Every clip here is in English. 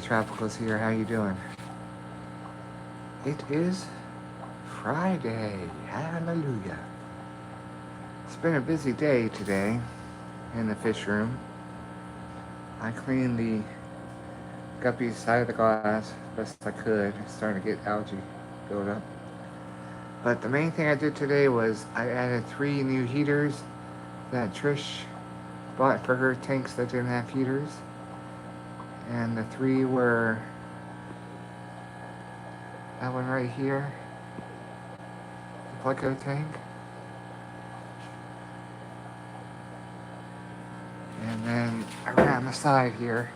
Tropicals here. How you doing? It is Friday. Hallelujah. It's been a busy day today in the fish room. I cleaned the guppy side of the glass best I could. It's starting to get algae build up. But the main thing I did today was I added 3 new heaters that Trish bought for her tanks that didn't have heaters. And the 3 were that one right here, the Pleco tank. And then around the side here,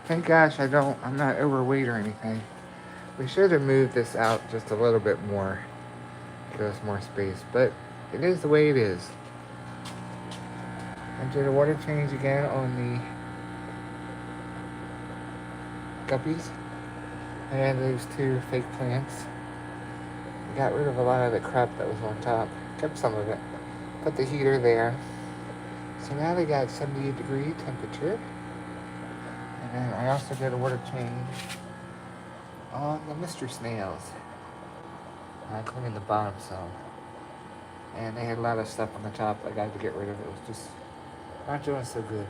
thank gosh I'm not overweight or anything. We should have moved this out just a little bit more, give us more space, but it is the way it is. I did a water change again on the guppies. I had those 2 fake plants. I got rid of a lot of the crap that was on top, kept some of it, put the heater there. So now they got 78-degree temperature. And then I also did a water change on the mystery snails. I cleaned the bottom some. And they had a lot of stuff on the top I got to get rid of. It was just not doing so good.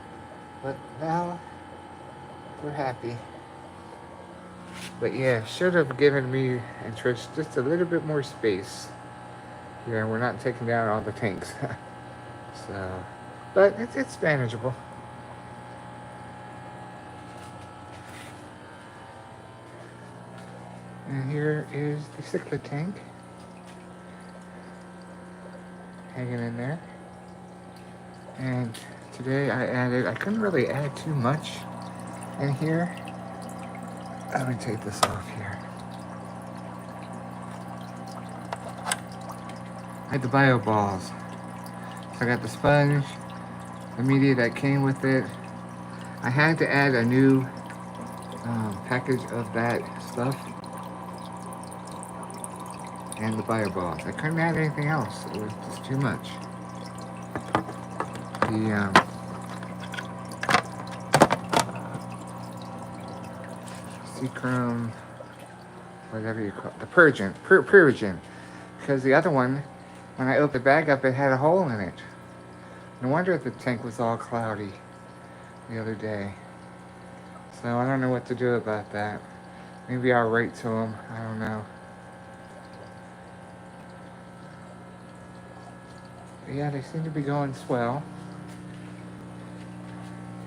But now we're happy. But yeah, should have given me and Trish just a little bit more space. Yeah, we're not taking down all the tanks. So, but it's manageable. And here is the cichlid tank. Hanging in there. And today I couldn't really add too much in here. Let me take this off here. I had the bio balls. So I got the sponge, the media that came with it. I had to add a new package of that stuff. And the bio balls. I couldn't add anything else. It was just too much. The Seachrome, whatever you call it, the Purigen. Because the other one, when I opened the bag up, it had a hole in it. No wonder the tank was all cloudy the other day. So I don't know what to do about that. Maybe I'll write to them. I don't know. But yeah, they seem to be going swell.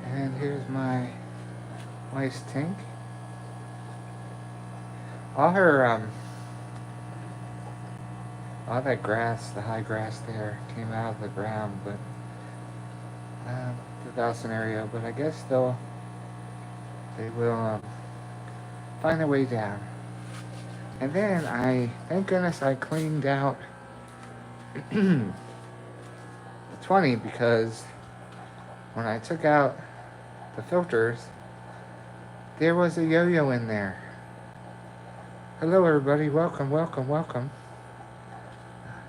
And here's my wife's tank. All that grass, the high grass there, came out of the ground, but the valve scenario. But I guess they will find their way down. And then thank goodness I cleaned out the 20 because when I took out the filters, there was a yo-yo in there. Hello everybody, welcome.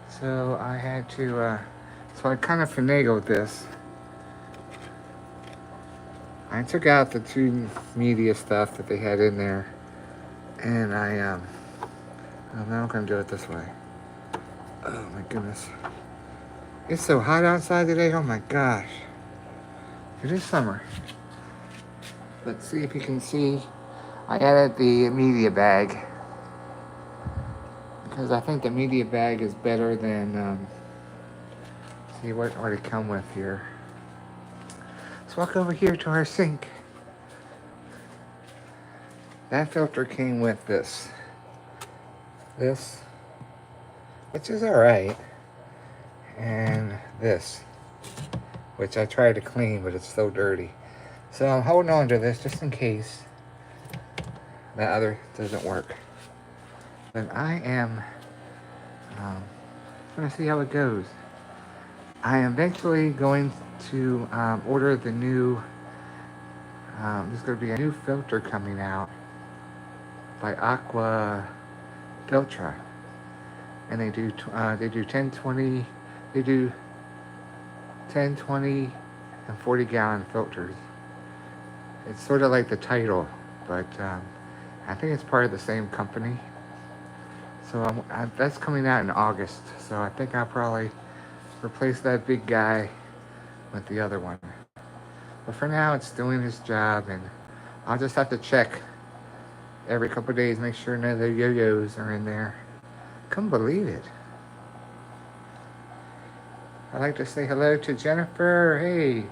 So I had to, so I kind of finagled this. I took out the 2 media stuff that they had in there, and I'm not going to do it this way. Oh my goodness. It's so hot outside today, oh my gosh. It is summer. Let's see if you can see. I added the media bag. Because I think the media bag is better than, see what it come with here. Let's walk over here to our sink. That filter came with this, which is alright, and this, which I tried to clean, but it's so dirty. So I'm holding on to this just in case that other doesn't work. But I am going to see how it goes. I am eventually going to order the new, there's going to be a new filter coming out by Aqua Filtra. And they do 10, 20, they do 10, 20, and 40 gallon filters. It's sort of like the Tidal but I think it's part of the same company. So that's coming out in August. So I think I'll probably replace that big guy with the other one. But for now, it's doing its job, and I'll just have to check every couple of days, make sure none of the yo-yos are in there. Couldn't believe it. I'd like to say hello to Jennifer. Hey,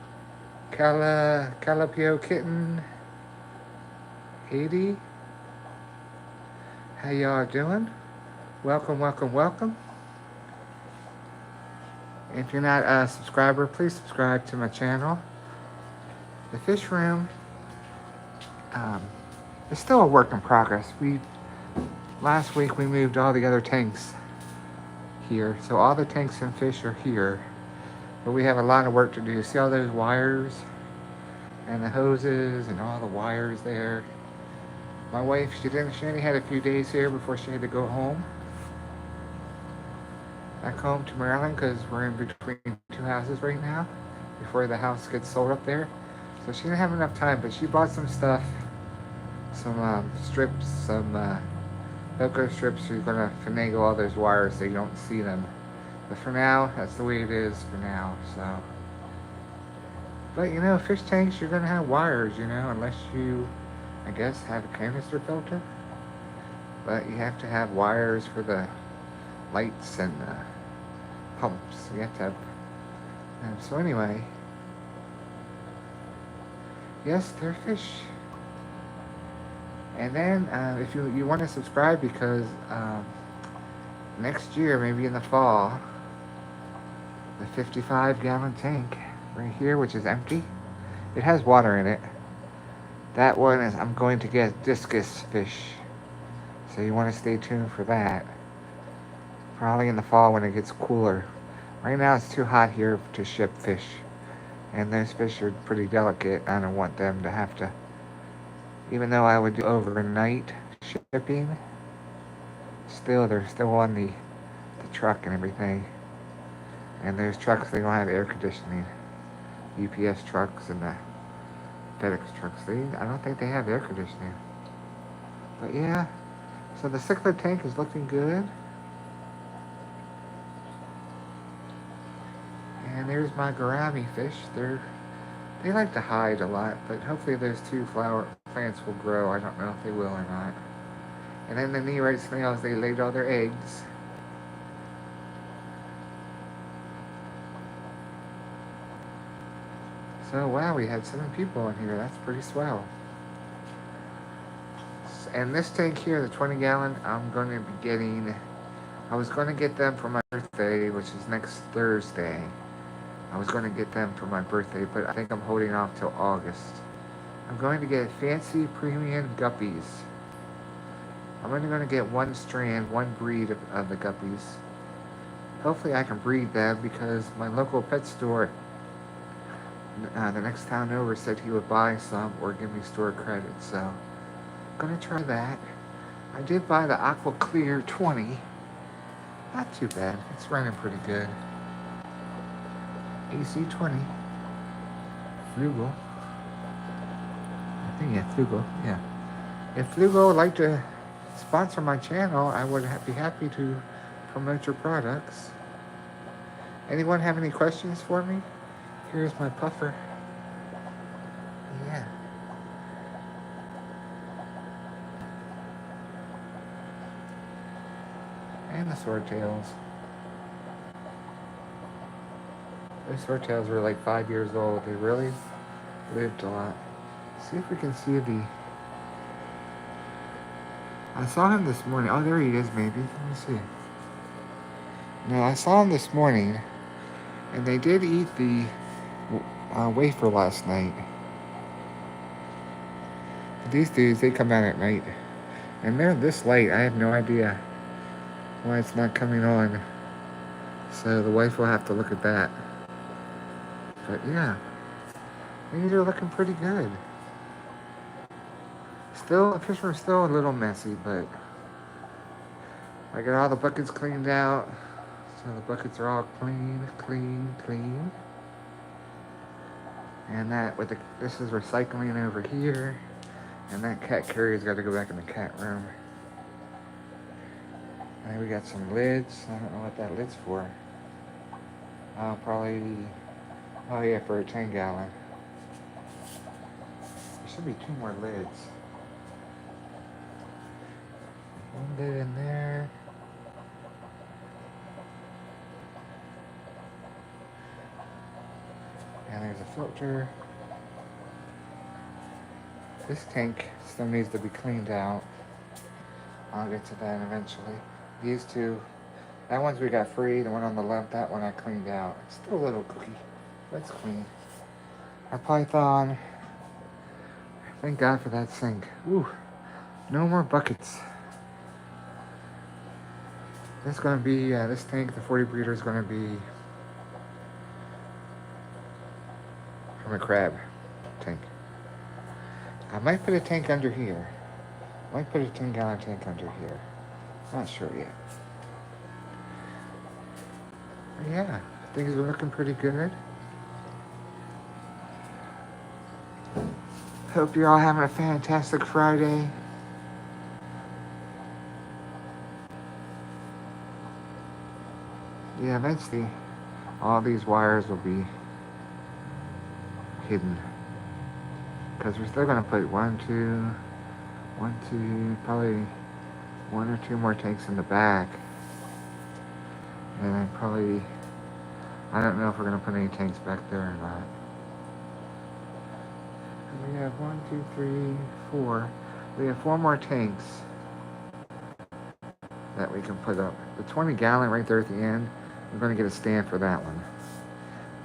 Calapio Kitten. Haiti. How y'all doing? Welcome, welcome, welcome. If you're not a subscriber, please subscribe to my channel. The fish room is still a work in progress. Last week we moved all the other tanks here, so all the tanks and fish are here. But we have a lot of work to do. See all those wires and the hoses and all the wires there? My wife, she only had a few days here before she had to go home. Back home to Maryland, because we're in between two houses right now before the house gets sold up there. So she didn't have enough time, but she bought some stuff, some strips, some Velcro strips. She's gonna finagle all those wires so you don't see them. But for now, that's the way it is for now. So, but you know, fish tanks, you're gonna have wires, you know, unless you, I guess, have a canister filter. But you have to have wires for the lights and pumps. You have to have. So anyway, yes, they're fish. And then if you want to subscribe, because next year, maybe in the fall, the 55-gallon tank right here, which is empty, it has water in it. That one is, I'm going to get discus fish. So you want to stay tuned for that. Probably in the fall when it gets cooler. Right now it's too hot here to ship fish. And those fish are pretty delicate. I don't want them to have to, even though I would do overnight shipping, still they're still on the truck and everything. And those trucks, they don't have air conditioning. UPS trucks and the FedEx trucks, I don't think they have air conditioning. But yeah, so the cichlid tank is looking good. And there's my gourami fish. They like to hide a lot, but hopefully those two flower plants will grow. I don't know if they will or not. And then the Nereid snails, they laid all their eggs. So wow, we had 7 people in here. That's pretty swell. And this tank here, the 20-gallon, I'm going to be getting. I was going to get them for my birthday, which is next Thursday. I was going to get them for my birthday, but I think I'm holding off till August. I'm going to get fancy premium guppies. I'm only going to get one strand, one breed of the guppies. Hopefully I can breed them, because my local pet store, the next town over, said he would buy some or give me store credit. So I'm going to try that. I did buy the Aqua Clear 20. Not too bad. It's running pretty good. AC20. Flugel. I think, yeah, Flugel. Yeah. If Flugel would like to sponsor my channel, I would be happy to promote your products. Anyone have any questions for me? Here's my puffer. Yeah. And the swordtails. Those swordtails were like 5 years old. They really lived a lot. See if we can see the. I saw him this morning. Oh, there he is, maybe. Let me see. No, I saw him this morning, and they did eat the wafer last night. These dudes, they come out at night, and they're this late. I have no idea why it's not coming on. So the wife will have to look at that. But yeah, these are looking pretty good. Still, the fish are still a little messy, but I got all the buckets cleaned out. So the buckets are all clean. And that with this is recycling over here. And that cat carrier's got to go back in the cat room. And we got some lids. I don't know what that lid's for. Probably, oh yeah, for a 10-gallon. There should be 2 more lids. One lid in there. And there's a filter. This tank still needs to be cleaned out. I'll get to that eventually. These 2, that one's we got free. The one on the left, that one I cleaned out. It's still a little cookie, but it's clean. Our Python. Thank God for that sink. Ooh, no more buckets. This is gonna be this tank. The 40 breeder is gonna be from a crab tank. I might put a tank under here. I might put a 10-gallon tank under here. Not sure yet. But yeah, things are looking pretty good. Hope you're all having a fantastic Friday. Yeah, eventually all these wires will be hidden. Because we're still going to put 1, 2, probably 1 or 2 more tanks in the back. And then probably, I don't know if we're going to put any tanks back there or not. We have 1, 2, 3, 4. We have 4 more tanks that we can put up. The 20-gallon right there at the end, we're going to get a stand for that one.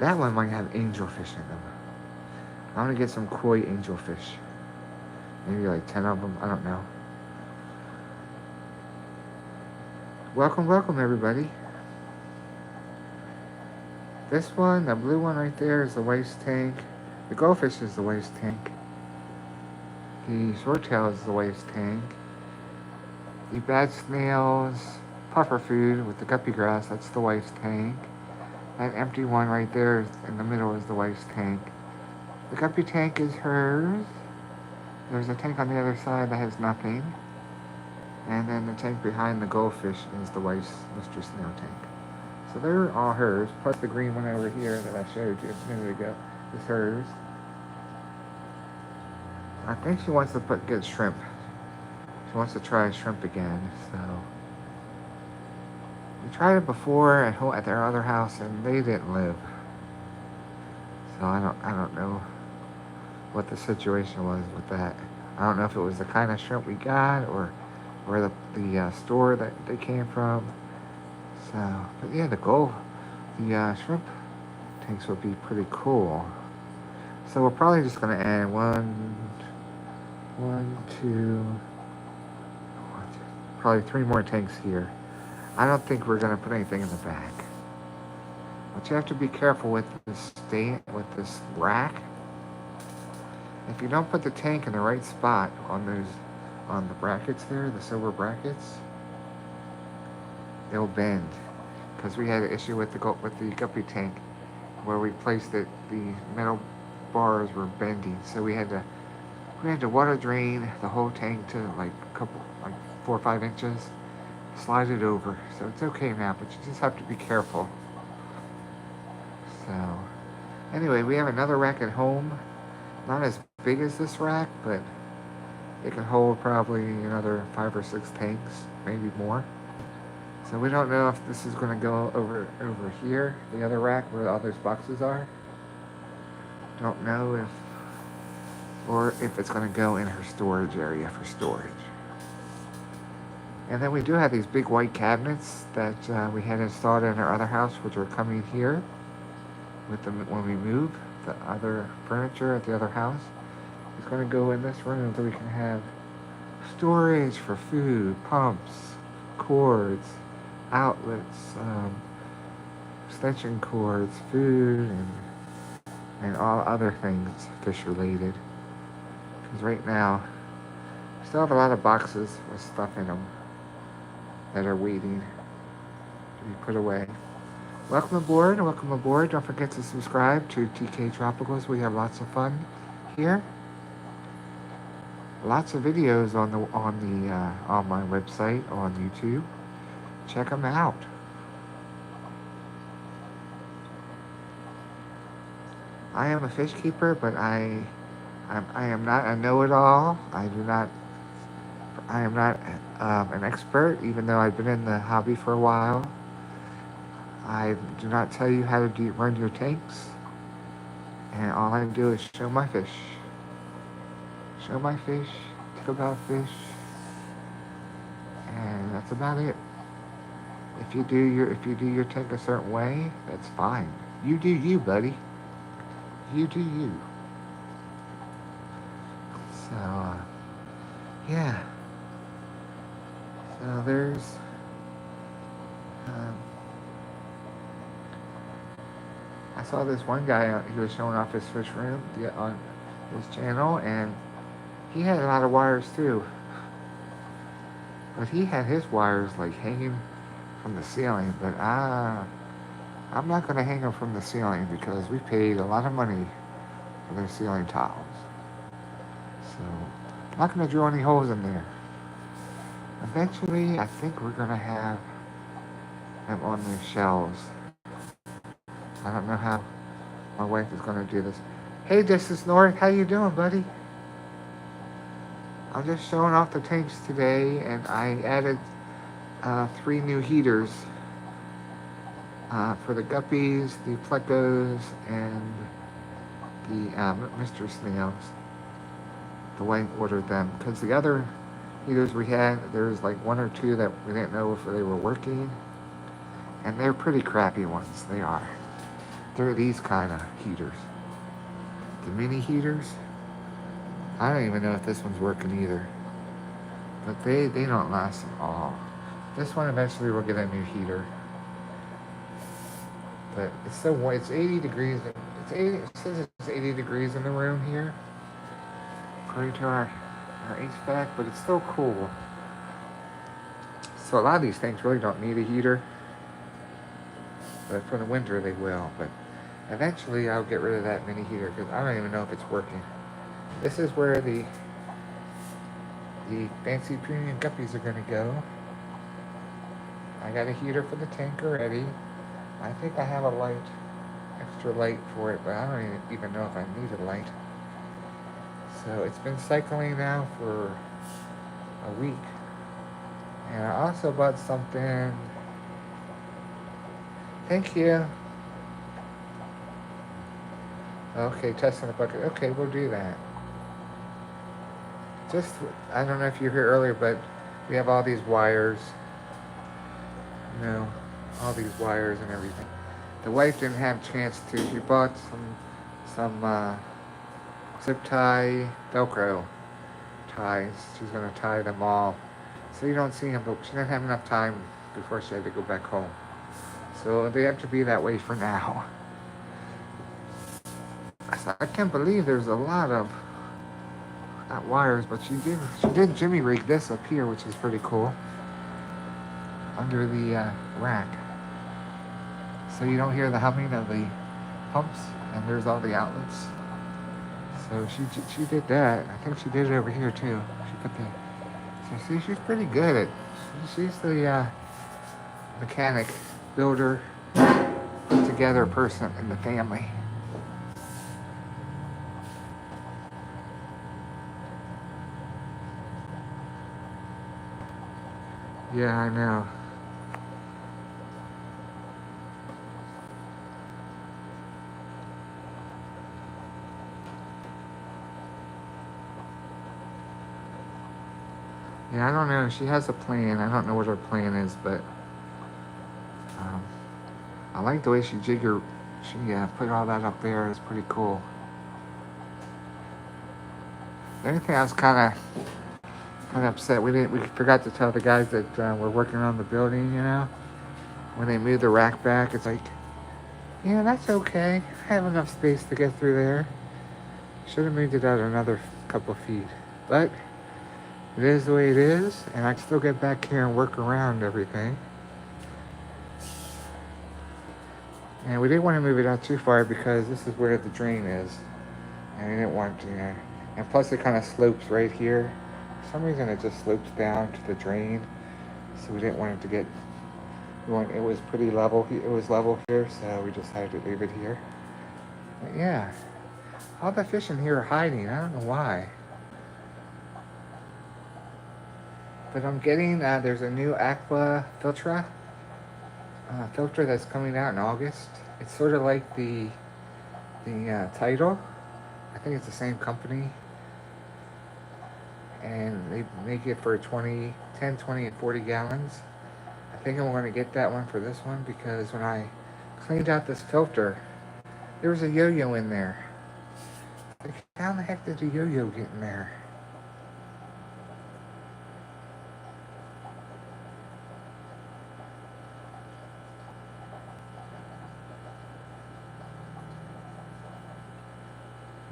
That one might have angelfish in them. I'm going to get some koi angelfish. Maybe like 10 of them. I don't know. Welcome, welcome everybody. This one, the blue one right there is the waste tank. The goldfish is the waste tank. The swordtail is the waste tank. The bad snails, puffer food with the guppy grass, that's the waste tank. That empty one right there in the middle is the waste tank. The guppy tank is hers. There's a tank on the other side that has nothing. And then the tank behind the goldfish is the waste Mr. Snail tank. So they're all hers, plus the green one over here that I showed you a minute ago is hers. I think she wants to get shrimp. She wants to try shrimp again, so. We tried it before at their other house and they didn't live. So I don't know what the situation was with that. I don't know if it was the kind of shrimp we got or the store that they came from. So, but yeah, the shrimp tanks would be pretty cool. So we're probably just gonna add probably 3 more tanks here. I don't think we're gonna put anything in the back. But you have to be careful with this rack. If you don't put the tank in the right spot on the brackets there, the silver brackets, they'll bend. Because we had an issue with the guppy tank where we placed it, the metal bars were bending, so we had to water drain the whole tank to like 4 or 5 inches, slide it over. So it's okay now, but you just have to be careful. So anyway, we have another rack at home, not as big as this rack, but it can hold probably another 5 or 6 tanks, maybe more. So we don't know if this is going to go over here, the other rack where all those boxes are. Don't know if it's going to go in her storage area for storage. And then we do have these big white cabinets that we had installed in our other house, which are coming here with them when we move. The other furniture at the other house is going to go in this room so we can have storage for food, pumps, cords, outlets, extension cords, food, and all other things fish related. Because right now, we still have a lot of boxes with stuff in them that are waiting to be put away. Welcome aboard, welcome aboard. Don't forget to subscribe to TK Tropicals. We have lots of fun here. lots of videos on my website on YouTube. Check them out. I am a fish keeper, but I am not a know-it-all. I am not an expert, even though I've been in the hobby for a while. I do not tell you how to run your tanks, and all I do is show my fish. Show my fish, talk about fish, and that's about it. If you do your tank a certain way, that's fine. You do you, buddy. You do you. So, yeah. So there's, I saw this one guy, he was showing off his fish room on his channel, and he had a lot of wires too. But he had his wires like hanging from the ceiling, but I'm not going to hang them from the ceiling because we paid a lot of money for their ceiling tiles. So, I'm not going to drill any holes in there. Eventually, I think we're going to have them on their shelves. I don't know how my wife is going to do this. Hey, Distance North, how you doing, buddy? I'm just showing off the tanks today, and I added 3 new heaters for the guppies, the plecos, and the Mr. Snails. The wife ordered them because the other heaters we had, there's like 1 or 2 that we didn't know if they were working, and they're pretty crappy ones. They are. They're these kind of heaters. The mini heaters. I don't even know if this one's working either. But they don't last at all. This one eventually will get a new heater. But it's so warm. It's 80 degrees. It says it's 80 degrees in the room here, according to our HVAC, but it's still cool. So a lot of these things really don't need a heater. But for the winter they will. But eventually I'll get rid of that mini heater because I don't even know if it's working. This is where the fancy premium guppies are going to go. I got a heater for the tank already. I think I have a light, extra light for it, but I don't even know if I need a light. So it's been cycling now for a week. And I also bought something. Thank you. Okay, testing the bucket. Okay, we'll do that. Just, I don't know if you heard earlier, but we have all these wires. You know, all these wires and everything. The wife didn't have a chance to. She bought some zip tie Velcro ties. She's going to tie them all. So you don't see them, but she didn't have enough time before she had to go back home. So they have to be that way for now. I can't believe there's a lot of wires, but she did jimmy rig this up here, which is pretty cool, under the rack, so you don't hear the humming of the pumps, and there's all the outlets. So she did that. I think she did it over here too. She put the. So see, she's pretty good at. She's the mechanic, builder, put together person in the family. Yeah, I know. Yeah, I don't know. She has a plan. I don't know what her plan is, but I like the way she put all that up there. It's pretty cool. The only thing I was kind of upset, we forgot to tell the guys that were working on the building, you know, when they moved the rack back. It's like, yeah, that's okay. I have enough space to get through there. Should have moved it out another couple feet, but it is the way it is, and I can still get back here and work around everything. And we didn't want to move it out too far because this is where the drain is, and we didn't want to. And plus, it kind of slopes right here. For some reason it just slopes down to the drain, so we didn't want it to get, it was pretty level, it was level here, so we decided to leave it here. But yeah, all the fish in here are hiding, I don't know why. But I'm getting, there's a new Aqua Filtra filter that's coming out in August. It's sort of like the Tidal. I think it's the same company. And they make it for 20, 10, 20, and 40 gallons. I think I'm going to get that one for this one because when I cleaned out this filter, there was a yo-yo in there. Like, how the heck did the yo-yo get in there?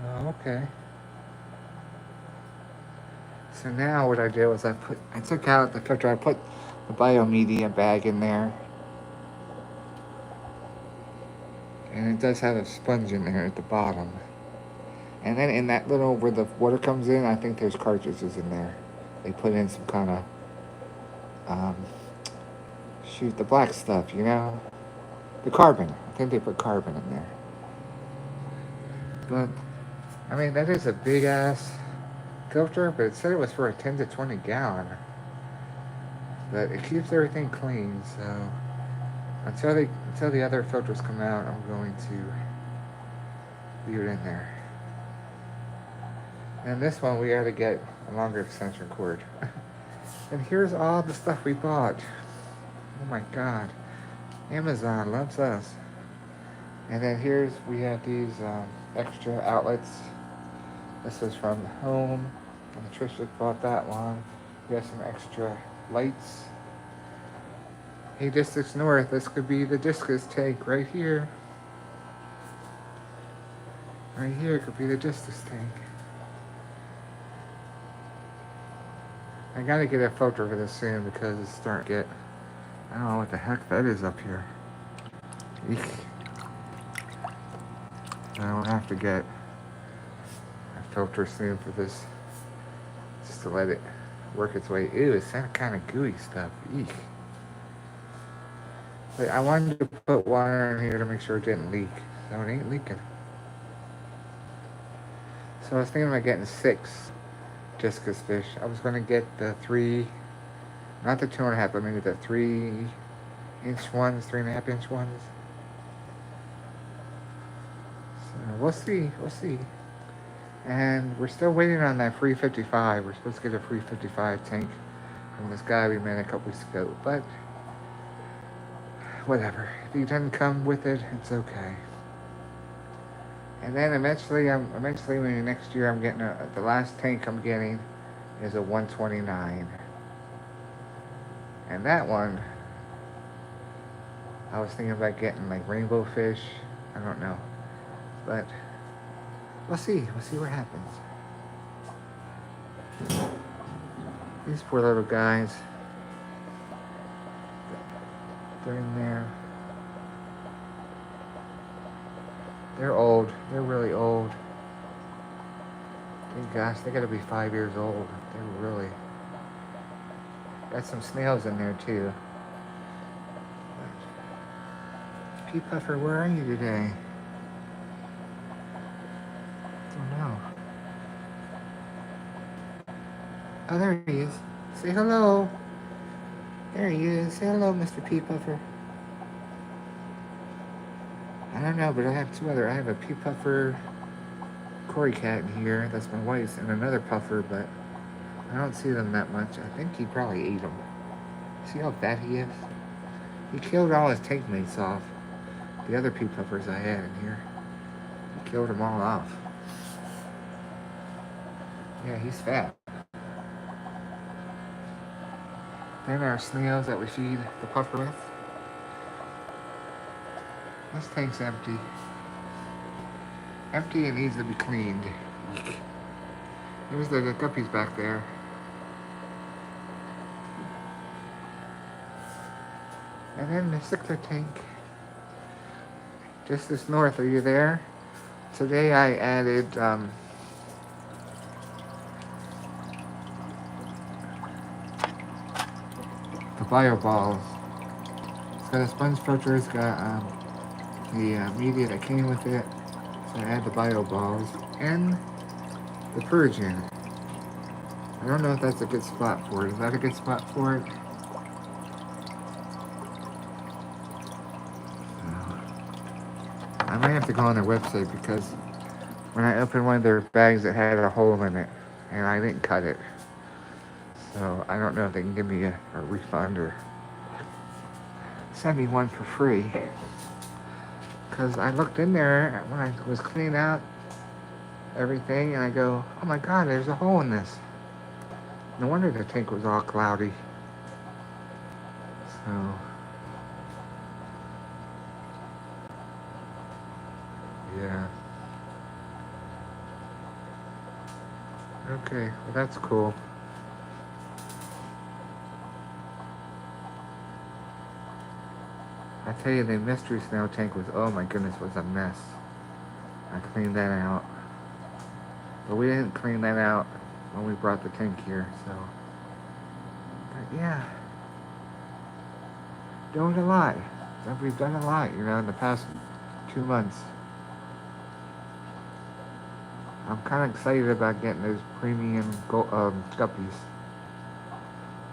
Oh, okay. So now what I did was I took out the filter, I put the biomedia bag in there. And it does have a sponge in there at the bottom. And then in that little, where the water comes in, I think there's cartridges in there. They put in some kind of, shoot, the black stuff, you know? The carbon. I think they put carbon in there. But, I mean, that is a big ass filter, but it said it was for a 10 to 20 gallon. But it keeps everything clean, so until the other filters come out, I'm going to leave it in there. And this one, we got to get a longer extension cord. And here's all the stuff we bought. Oh my God. Amazon loves us. And then we have these extra outlets. This is from home. And Trisha bought that one. We have some extra lights. Hey, Discus North, this could be the discus tank right here. Right here could be the discus tank. I gotta get a filter for this soon because it's starting to get, I don't know what the heck that is up here. Eek. I'll have to get a filter soon for this, just to let it work its way. Ew, it's that kind of gooey stuff. Eek. But I wanted to put water in here to make sure it didn't leak. So it ain't leaking. So I was thinking about getting 6 discus fish. I was going to get the 3, not the 2.5, but maybe the 3-inch ones, 3.5-inch ones. So we'll see. And we're still waiting on that free 55. We're supposed to get a free 55 tank from this guy we met a couple weeks ago, but whatever. If he doesn't come with it, it's okay. And then eventually maybe next year, I'm getting the last tank I'm getting is a 129. And that one, I was thinking about getting like rainbow fish. I don't know. But we'll see. We'll see what happens. These poor little guys. They're in there. They're old. They're really old. Gosh, they gotta be 5 years old. They're really... Got some snails in there too. Pea Puffer, where are you today? Don't know. Oh, there he is. Say hello. There he is. Say hello, Mr. Pea Puffer. I don't know, but I have a Pea Puffer Cory cat in here. That's my wife's, and another puffer, but I don't see them that much. I think he probably ate them. See how fat he is? He killed all his tank mates off. The other Pea Puffers I had in here. He killed them all off. Yeah, he's fat. Then our snails that we feed the puffer with. This tank's empty. Empty and needs to be cleaned. There's the guppies back there. And then the Sickler tank. Just this north, are you there? Today I added the bio balls. It's got a sponge filter. It's got the media that came with it. So I add the bio balls and the purge in. I don't know if that's a good spot for it. Is that a good spot for it? I might have to go on their website because when I opened one of their bags, it had a hole in it, and I didn't cut it. So I don't know if they can give me a refund or send me one for free. Because I looked in there when I was cleaning out everything, and I go, oh my God, there's a hole in this. No wonder the tank was all cloudy. So, yeah. Okay, well that's cool. I tell you, the mystery snail tank was, oh my goodness, was a mess. I cleaned that out. But we didn't clean that out when we brought the tank here, so. But yeah. Doing a lot. We've done a lot, in the past 2 months. I'm kind of excited about getting those premium guppies.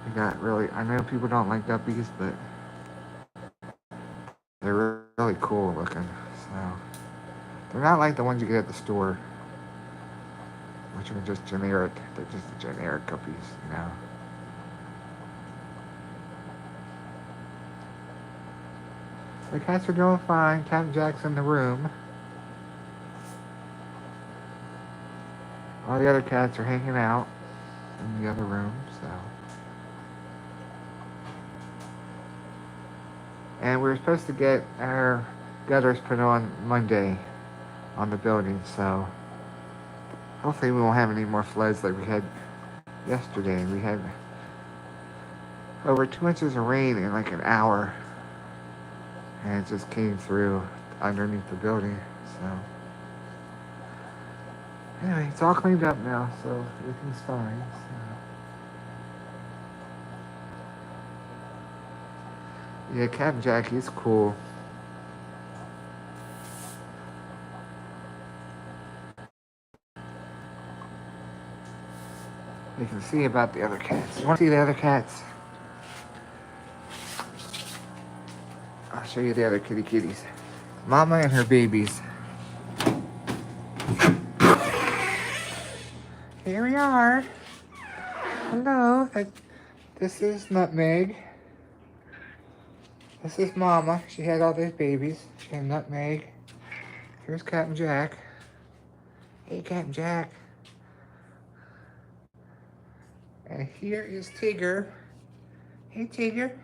We got really, I know people don't like guppies, but they're really cool looking. So they're not like the ones you get at the store, which are just generic. They're just the generic guppies, The cats are doing fine. Captain Jack's in the room. All the other cats are hanging out in the other room, so. And we're supposed to get our gutters put on Monday on the building, so hopefully we won't have any more floods like we had yesterday. We had over 2 inches of rain in like an hour, and it just came through underneath the building, so. Anyway, it's all cleaned up now, so everything's fine. So. Yeah, Captain Jack, he's cool. You can see about the other cats. You want to see the other cats? I'll show you the other kitties. Mama and her babies. Here we are. Hello. This is Nutmeg. This is Mama. She had all these babies. She had Nutmeg. Here's Captain Jack. Hey, Captain Jack. And here is Tigger. Hey, Tigger.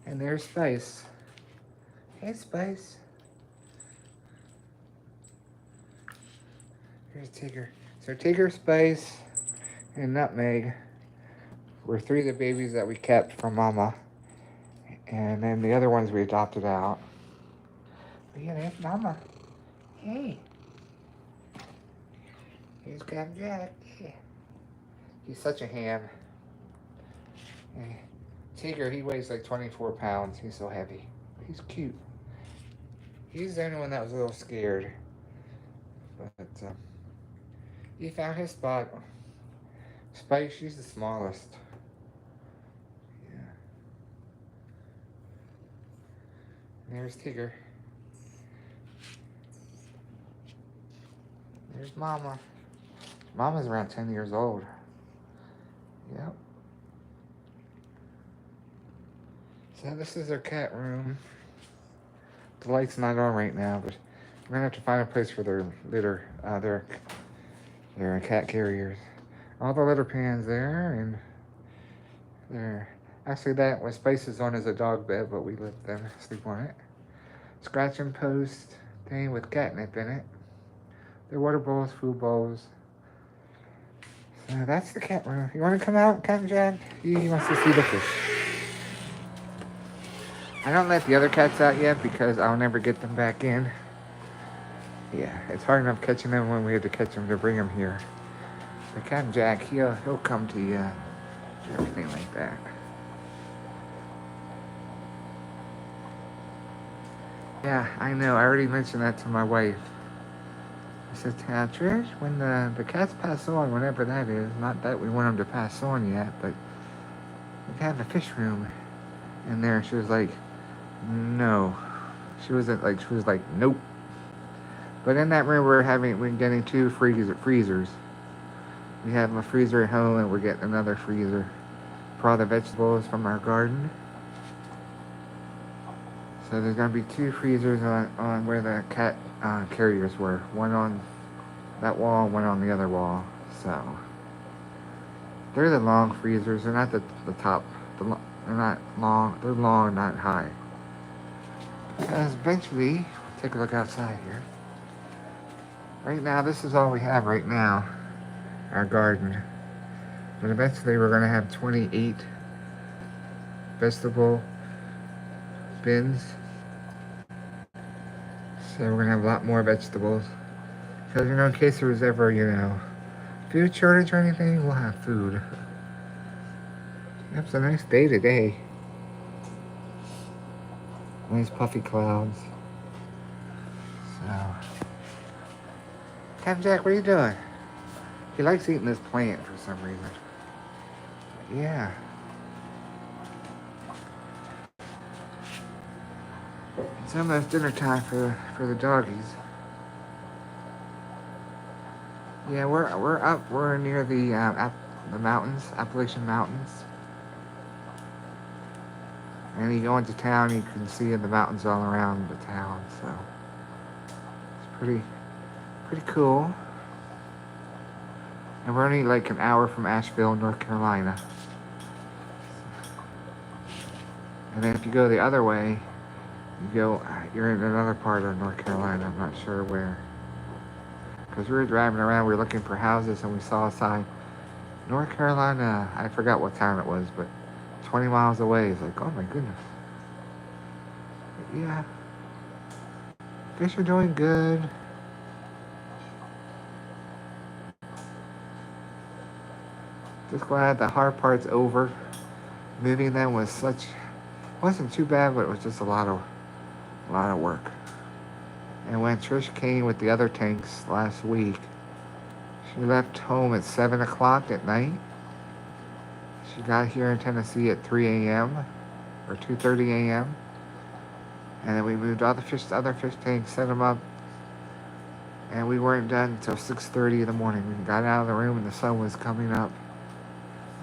And there's Spice. Hey, Spice. Here's Tigger. So Tigger, Spice, and Nutmeg were 3 of the babies that we kept from Mama. And then the other ones we adopted out. But yeah, there's Mama. Hey. Here's Captain Jack. Yeah. He's such a ham. Yeah. Tigger, he weighs like 24 pounds. He's so heavy. He's cute. He's the only one that was a little scared. But he found his spot. Spice, she's the smallest. Yeah. There's Tigger. There's Mama. Mama's around 10 years old. Yep. So this is their cat room. The light's not on right now, but we're gonna have to find a place for their litter, their cat carriers. All the litter pans there, and there. Actually, that what Spice is on is a dog bed, but we let them sleep on it. Scratching post thing with catnip in it. Their water bowls, food bowls. So that's the cat room. You want to come out, Captain Jack? He wants to see the fish. I don't let the other cats out yet because I'll never get them back in. Yeah, it's hard enough catching them when we had to catch them to bring them here. But Captain Jack, he'll come to you, everything like that. Yeah, I know. I already mentioned that to my wife. I said, Trish, when the cats pass on, whenever that is, not that we want them to pass on yet, but we have a fish room in there. She was like, no. She was like, nope. But in that room, we're getting two freezers. We have a freezer at home, and we're getting another freezer for all the vegetables from our garden. So there's gonna be two freezers on where the cat carriers were. One on that wall, one on the other wall. So they're the long freezers. They're not the top. They're not long. They're long, not high. Because eventually, take a look outside here. Right now, this is all we have right now. Our garden. But eventually, we're gonna have 28 vegetable bins. So we're gonna have a lot more vegetables. Because in case there was ever food shortage or anything, we'll have food. It's a nice day today. Nice puffy clouds. So, Captain Jack, what are you doing? He likes eating this plant for some reason. Yeah. It's almost dinner time for the doggies. Yeah, we're up. We're near the mountains, Appalachian Mountains. And you go into town, you can see the mountains all around the town. So it's pretty cool. And we're only like an hour from Asheville, North Carolina. And then if you go the other way, you're in another part of North Carolina. I'm not sure where. Because we were driving around, we were looking for houses, and we saw a sign, North Carolina. I forgot what town it was, but 20 miles away. It's like, oh my goodness. But yeah. Fish are doing good. Just glad the hard part's over. Moving them wasn't too bad, but it was just a lot of work. And when Trish came with the other tanks last week, she left home at 7 o'clock at night. She got here in Tennessee at 3 a.m. or 2:30 a.m. And then we moved all the other fish tanks, set them up, and we weren't done until 6:30 in the morning. We got out of the room and the sun was coming up.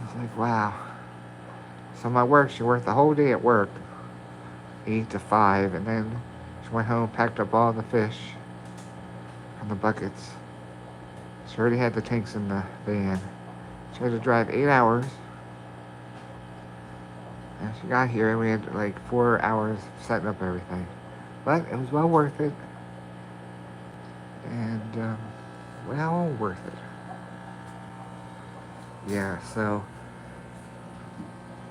I was like, wow. So she worked the whole day at work, 8 to 5, and then she went home, packed up all the fish and the buckets. She already had the tanks in the van. She had to drive 8 hours. And she got here and we had like 4 hours setting up everything. But it was well worth it. And, well worth it. Yeah, so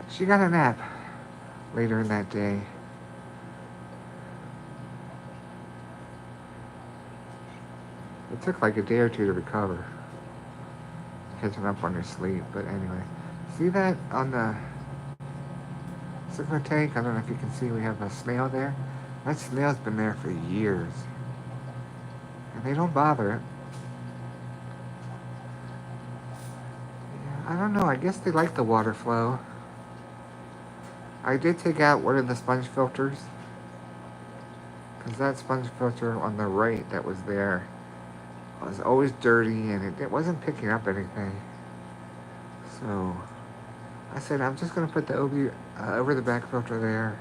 she got a nap later in that day. It took like a day or two to recover, catching up on her sleep. But anyway, see that on the Sigma tank? I don't know if you can see, we have a snail there. That snail's been there for years, and they don't bother it. Yeah, I don't know. I guess they like the water flow. I did take out one of the sponge filters, because that sponge filter on the right that was there was always dirty and it wasn't picking up anything. So I said, I'm just going to put the over the back filter there.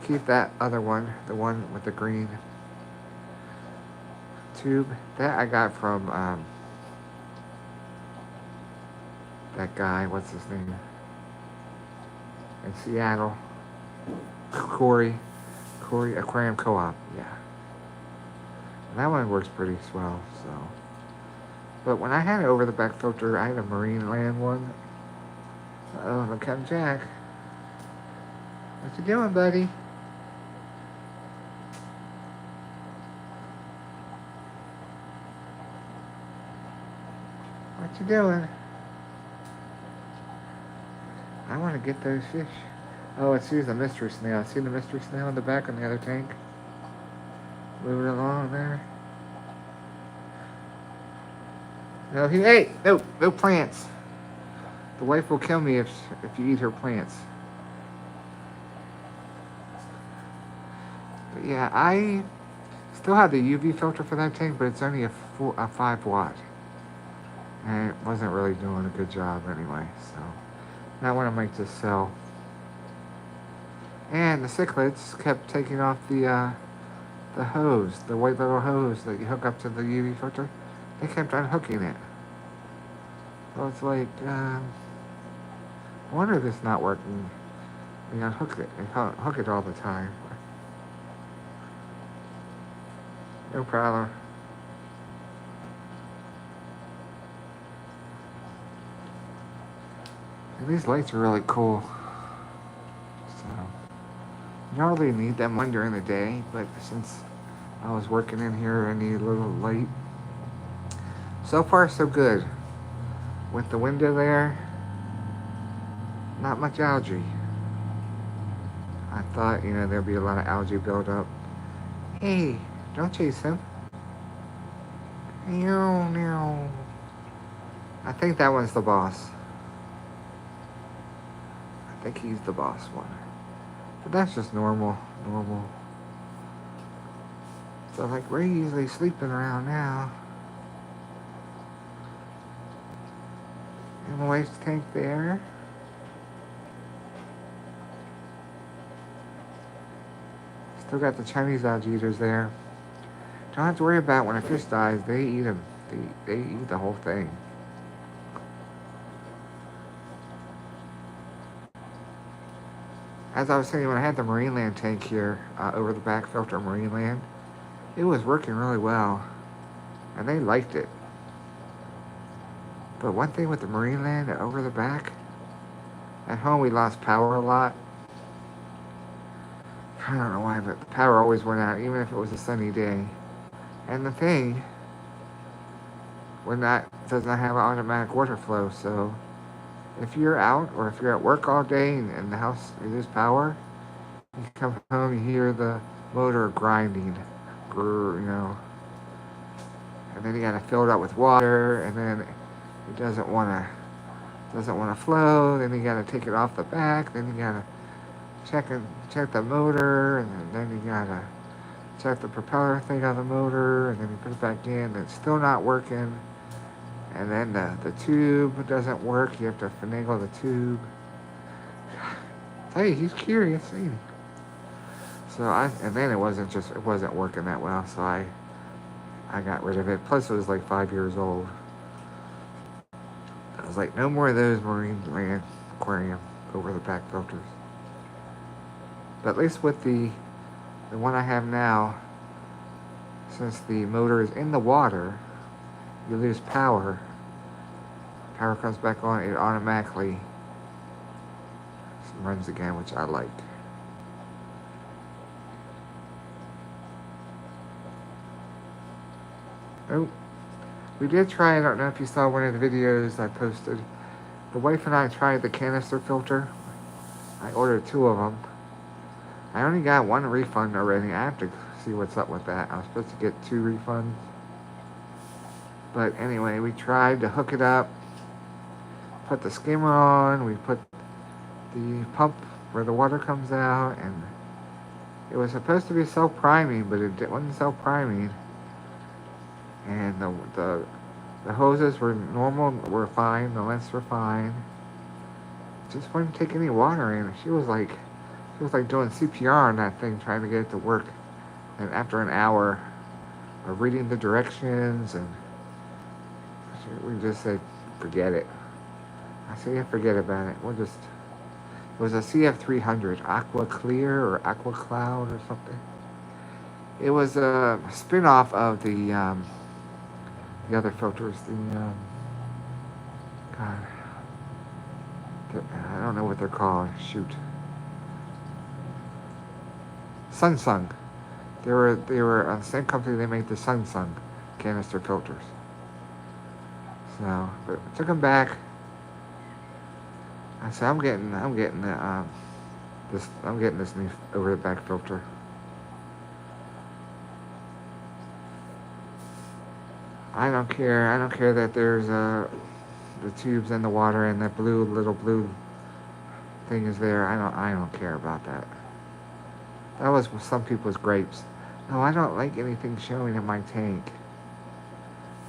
Keep that other one, the one with the green tube. That I got from that guy, what's his name? In Seattle. Corey Aquarium Co-op, yeah. And that one works pretty swell, so. But when I had it over the back filter, I had a Marine Land one. Uh-oh, look at Jack. What you doing, buddy? What you doing? I want to get those fish. Oh, it's the mystery snail. See the mystery snail in the back on the other tank? Moving along there. No, hey, no plants. The wife will kill me if you eat her plants. But yeah, I still have the UV filter for that tank, but it's only a 5 watt, and it wasn't really doing a good job anyway. So that one I might just sell. And the cichlids kept taking off the hose, the white little hose that you hook up to the UV filter. They kept unhooking it. So it's like, I wonder if it's not working. You unhook it and hook it all the time. No problem. And these lights are really cool. So, you don't really need them one during the day, but since I was working in here, I need a little light. So far, so good. With the window there, not much algae. I thought, there'd be a lot of algae buildup. Hey, don't chase him. No. I think that one's the boss. I think he's the boss one. But that's just normal. So like, we're usually sleeping around now. And the waste tank there. Still got the Chinese algae eaters there. Don't have to worry about when a fish dies. They eat them. They eat the whole thing. As I was saying, when I had the Marineland tank here, over the back filter Marineland, it was working really well. And they liked it. But one thing with the Marineland over the back, at home we lost power a lot. I don't know why, but the power always went out, even if it was a sunny day. And the thing, when that does not have automatic water flow, so if you're out or if you're at work all day and the house loses power, you come home, you hear the motor grinding, and then you gotta fill it up with water, and then it doesn't wanna flow. Then you gotta take it off the back. Then you gotta check the motor, and then you gotta check the propeller thing on the motor, and then you put it back in. And it's still not working. And then the tube doesn't work. You have to finagle the tube. Hey, he's curious, ain't he? So and then it wasn't working that well. So I got rid of it. Plus it was like 5 years old. I was like, no more of those Marineland aquarium over the back filters. But at least with the one I have now, since the motor is in the water, you lose power. Power comes back on, it automatically runs again, which I like. Oh, we did try, I don't know if you saw one of the videos I posted. The wife and I tried the canister filter. I ordered 2 of them. I only got 1 refund already. I have to see what's up with that. I was supposed to get 2 refunds. But anyway, we tried to hook it up, put the skimmer on, we put the pump where the water comes out, and it was supposed to be self-priming, but it wasn't self-priming. And the hoses were normal, were fine, the lengths were fine. Just wouldn't take any water in. She was like doing CPR on that thing, trying to get it to work. And after an hour of reading the directions, and we just said, forget it. I said, yeah, forget about it. It was a CF300, Aqua Clear or Aqua Cloud or something. It was a spin-off of the other filters, God, I don't know what they're called. Shoot. Sunsung. They were the same company. They made the Sunsung canister filters. So, but I took them back. I said, I'm getting this new over the back filter. I don't care. I don't care that there's the tubes in the water and that little blue thing is there. I don't care about that. That was some people's grapes. No, I don't like anything showing in my tank.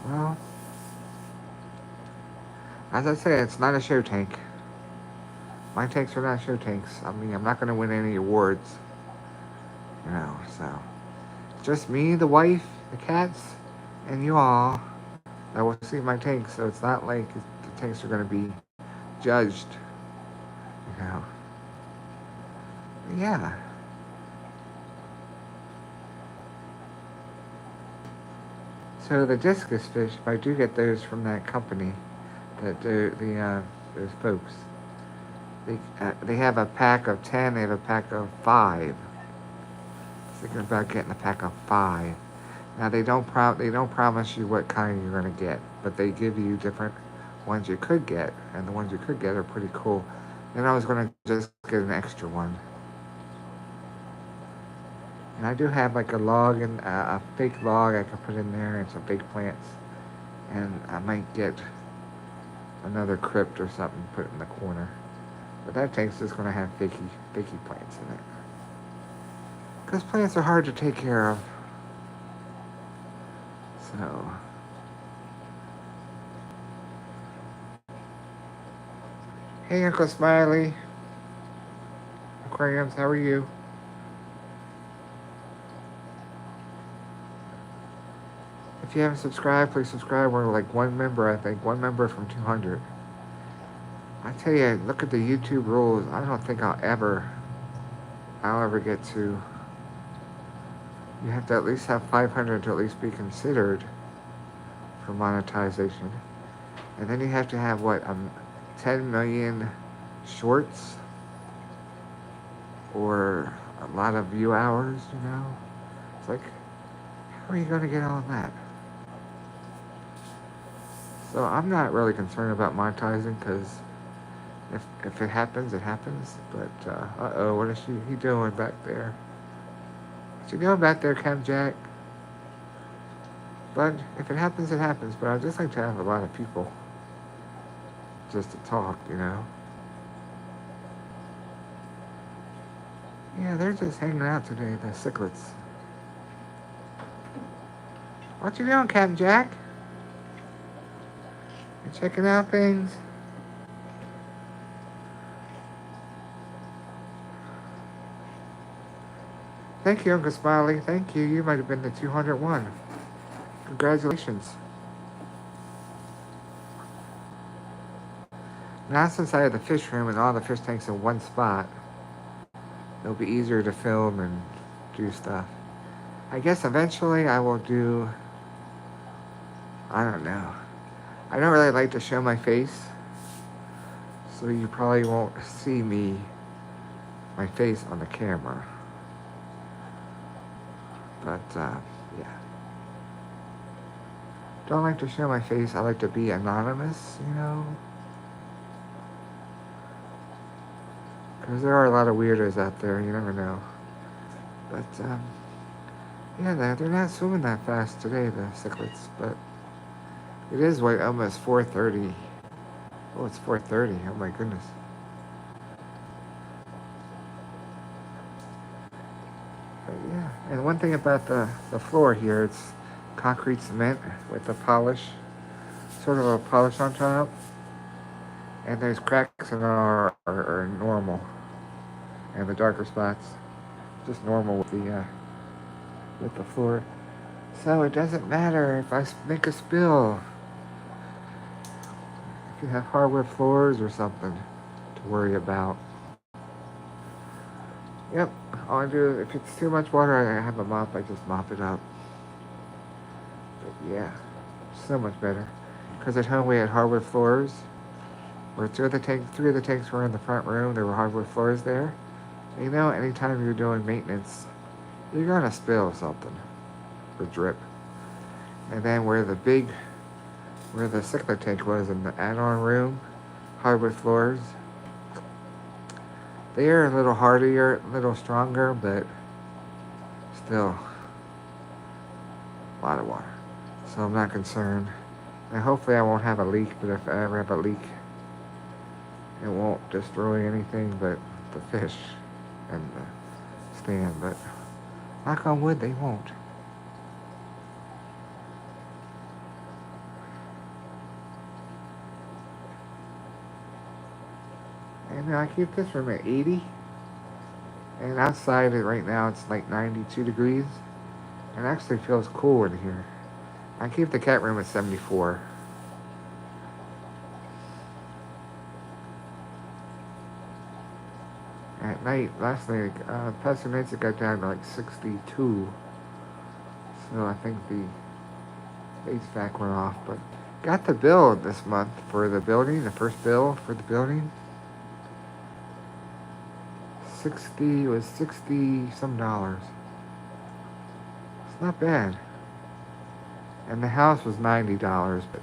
Well, as I said, it's not a show tank. My tanks are not show tanks. I mean, I'm not going to win any awards, so. Just me, the wife, the cats, and you all that will see my tanks, so it's not like the tanks are going to be judged, you know. Yeah. So the discus fish, if I do get those from that company, that those folks, they have a pack of 10. They have a pack of 5. Thinking about getting a pack of 5. Now they don't promise you what kind you're gonna get, but they give you different ones you could get, and the ones you could get are pretty cool. And I was gonna just get an extra one. And I do have like a log and a fake log I can put in there and some fake plants, and I might get another crypt or something put in the corner. But that tank's just gonna have fakey plants in it. Because plants are hard to take care of. So. Hey, Uncle Smiley. Aquariums, how are you? If you haven't subscribed, please subscribe. We're like one member, I think. One member from 200. I tell you, look at the YouTube rules. I don't think I'll ever get to. You have to at least have 500 to at least be considered for monetization. And then you have to have, 10 million shorts? Or a lot of view hours, It's like, how are you going to get all of that? So I'm not really concerned about monetizing because if it happens, it happens. But, uh-oh, what is he doing back there? What's he doing back there, Cam Jack? But if it happens, it happens. But I'd just like to have a lot of people just to talk, Yeah, they're just hanging out today, the cichlids. What you doing, Captain Jack? You checking out things? Thank you, Uncle Smiley. Thank you. You might have been the 201. Congratulations. Now, since I have the fish room and all the fish tanks in one spot, it'll be easier to film and do stuff. I guess eventually I will do... I don't know. I don't really like to show my face, so you probably won't see my face on the camera. But, yeah. Don't like to show my face. I like to be anonymous, Because there are a lot of weirdos out there, you never know. But, yeah, they're not swimming that fast today, the cichlids, but it is, almost 4:30. Oh, it's 4:30. Oh, my goodness. But, yeah, and one thing about the floor here, it's concrete cement with a polish, sort of a polish on top, and those cracks in are normal, and the darker spots just normal with the floor. So it doesn't matter if I make a spill. If you have hardwood floors or something to worry about. Yep, all I do, if it's too much water, I have a mop, I just mop it up. But yeah, so much better. Because at home we had hardwood floors. Where three of the tanks were in the front room, there were hardwood floors there. And anytime you're doing maintenance, you're gonna spill something. Or drip. And then where the cichlid tank was in the add-on room, hardwood floors, they are a little hardier, a little stronger, but still a lot of water. So I'm not concerned. And hopefully I won't have a leak, but if I ever have a leak, it won't destroy anything but the fish and the stand. But knock on wood, they won't. And I keep this room at 80. And outside right now it's like 92 degrees. And it actually feels cool in here. I keep the cat room at 74. At night, last night, past 2 nights it got down to like 62. So I think the HVAC went off. But got the bill this month for the building, the first bill for the building. 60 some dollars. It's not bad. And the house was $90, but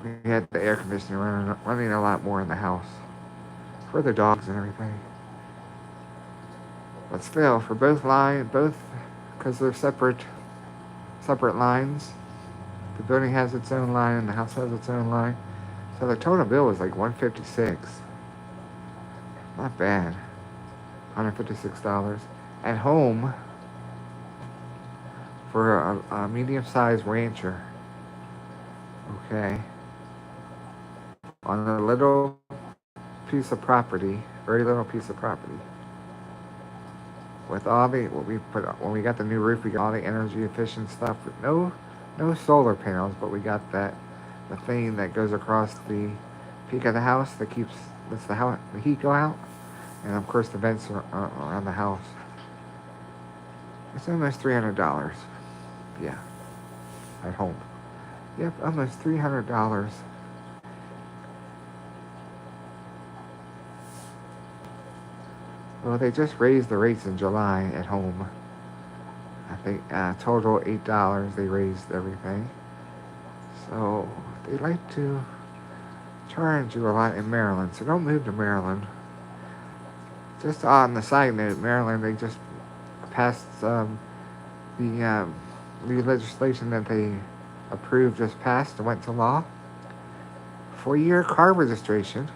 we had the air conditioner running a lot more in the house for the dogs and everything. But still, for both because they're separate lines. The building has its own line and the house has its own line. So the total bill was like $156. Not bad. $156 at home for a medium-sized rancher. Okay. On a little piece of property, very little piece of property. With all the when we got the new roof, we got all the energy efficient stuff. No solar panels, but we got the thing that goes across the peak of the house that lets the heat go out. And of course the vents are around the house. It's almost $300. Yeah. At home. Yep, almost $300. Well, they just raised the rates in July at home. I think total $8 they raised everything. So they like to charge you a lot in Maryland. So don't move to Maryland. Just on the side note, Maryland, they just passed the new legislation that they approved just passed and went to law. For your car registration,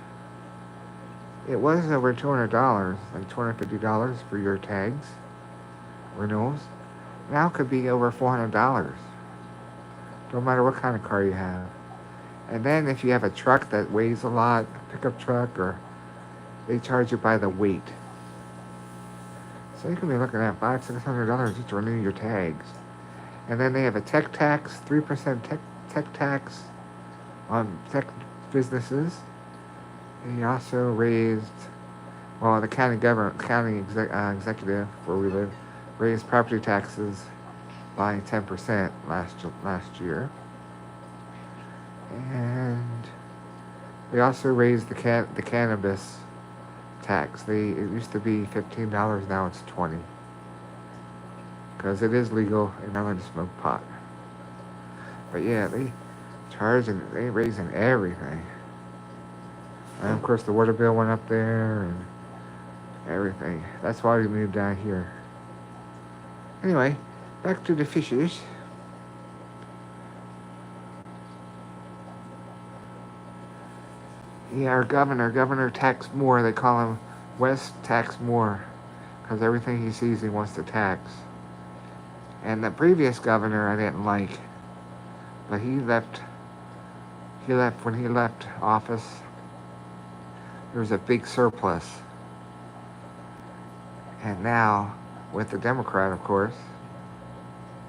it was over $200, like $250 for your tags, renewals. Now it could be over $400. No matter what kind of car you have. And then if you have a truck that weighs a lot, a pickup truck, or they charge you by the weight. So you can be looking at $500-600 just to renew your tags. And then they have a tech tax, 3% tech tax on tech businesses. And he also raised, the county executive where we live, raised property taxes by 10% last year. And they also raised the cannabis tax. It used to be $15, now it's $20. Because it is legal in Maryland to smoke pot. But yeah, they raising everything. And of course the water bill went up there and everything. That's why we moved down here. Anyway, back to the fishes. Yeah, our Governor Tax Moore, they call him West Tax Moore, because everything he sees he wants to tax. And the previous governor I didn't like, but he left when he left office. There was a big surplus. And now, with the Democrat, of course,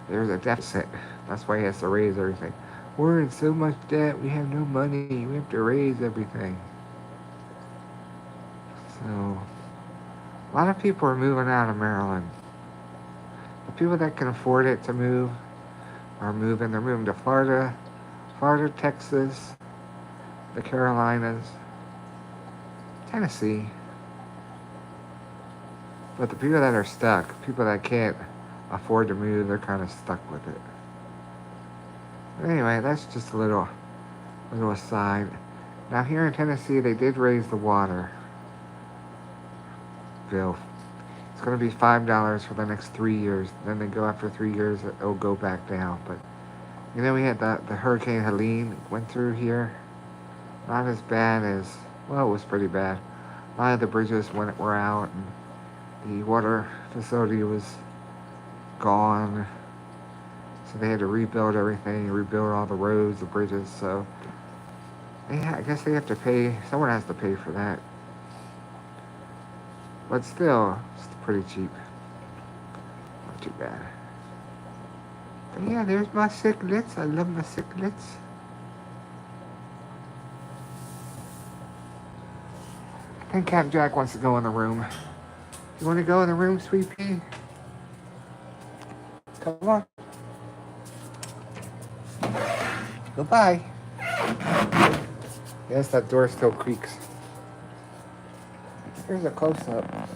there's a deficit. That's why he has to raise everything. We're in so much debt, we have no money, we have to raise everything. So, a lot of people are moving out of Maryland. The people that can afford it to move are moving. They're moving to Florida, Texas, the Carolinas, Tennessee. But the people that are stuck, people that can't afford to move, they're kind of stuck with it. But anyway, that's just a little aside. Now here in Tennessee, they did raise the water bill. It's going to be $5 for the next 3 years. Then they go after 3 years, it'll go back down. But You know, we had the Hurricane Helene went through here. Not as bad as, well, it was pretty bad. A lot of the bridges were out, and the water facility was gone. So they had to rebuild everything, rebuild all the roads, the bridges. So I guess they have to pay. Someone has to pay for that. But still, it's pretty cheap. Not too bad. But yeah, there's my cichlids. I love my cichlids. I think Captain Jack wants to go in the room. You want to go in the room, Sweet Pea? Come on. Goodbye. Yes, that door still creaks. Here's a close-up.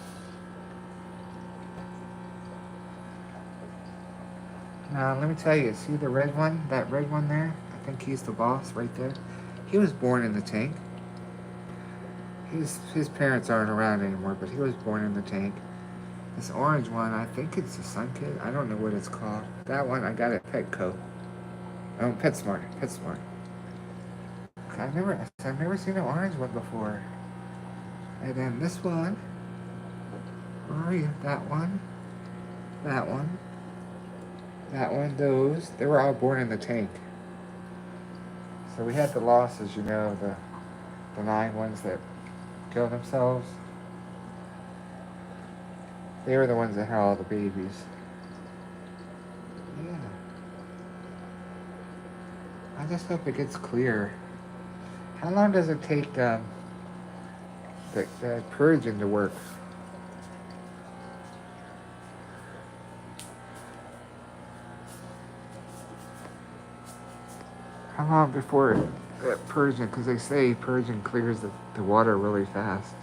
Now, let me tell you, see the red one? That red one there? I think he's the boss right there. He was born in the tank. His parents aren't around anymore, but he was born in the tank. This orange one, I think it's a Sun Kid. I don't know what it's called. That one I got at Petco. Oh, PetSmart. PetSmart. I've never seen an orange one before. And then this one. Where are you? That one. That one. That one. Those. They were all born in the tank. So we had the losses, you know, the 9 ones that killed themselves. They were the ones that had all the babies. Yeah. I just hope it gets clear. How long does it take the purging to work? How long before purging? Because they say purging clears the water really fast.